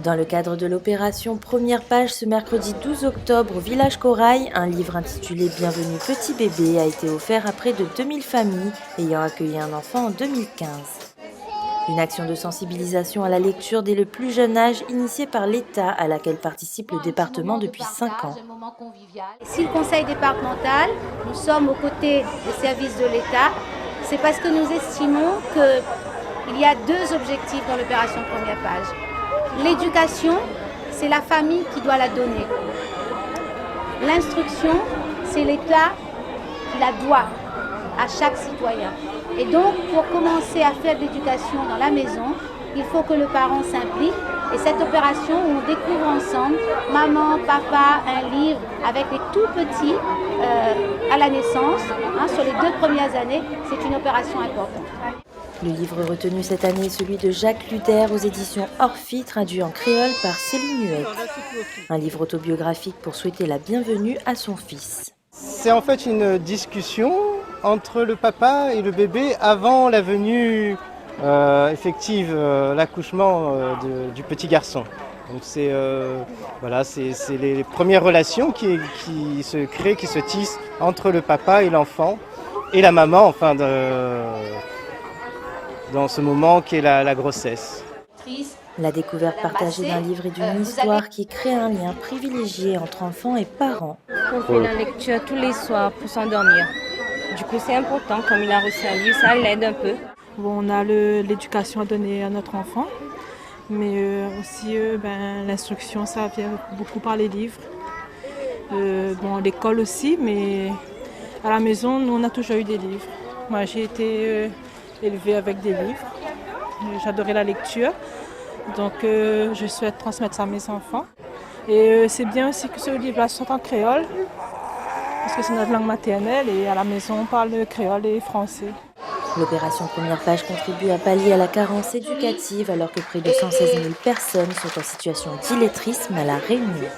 Dans le cadre de l'opération Première Page ce mercredi 12 octobre au village Corail, un livre intitulé Bienvenue petit bébé a été offert à près de 2000 familles ayant accueilli un enfant en 2015. Une action de sensibilisation à la lecture dès le plus jeune âge initiée par l'État à laquelle participe le département depuis 5 ans. Si le conseil départemental, nous sommes aux côtés des services de l'État, c'est parce que nous estimons qu'il y a deux objectifs dans l'opération Première Page. L'éducation, c'est la famille qui doit la donner. L'instruction, c'est l'État qui la doit à chaque citoyen. Et donc, pour commencer à faire de l'éducation dans la maison, il faut que le parent s'implique. Et cette opération où on découvre ensemble, maman, papa, un livre avec les tout petits à la naissance, sur les 2 premières années, c'est une opération importante. Le livre retenu cette année est celui de Jacques Luder aux éditions Orphi, traduit en créole par Céline Nuet. Un livre autobiographique pour souhaiter la bienvenue à son fils. C'est en fait une discussion entre le papa et le bébé avant la venue effective, l'accouchement du petit garçon. Donc c'est les premières relations qui se créent, qui se tissent entre le papa et l'enfant et la maman, dans ce moment qui est la grossesse. La découverte partagée d'un livre et d'une histoire qui crée un lien privilégié entre enfants et parents. On fait la lecture tous les soirs pour s'endormir. Du coup, c'est important, comme il a reçu un livre, ça l'aide un peu. Bon, on a l'éducation à donner à notre enfant, mais aussi l'instruction, ça vient beaucoup par les livres. L'école aussi, mais à la maison, nous, on a toujours eu des livres. Moi, j'ai été élevée avec des livres. J'adorais la lecture, donc je souhaite transmettre ça à mes enfants. Et c'est bien aussi que ce livre-là soit en créole, parce que c'est notre langue maternelle et à la maison, on parle créole et français. L'opération Première Page contribue à pallier à la carence éducative alors que près de 116 000 personnes sont en situation d'illettrisme à La Réunion.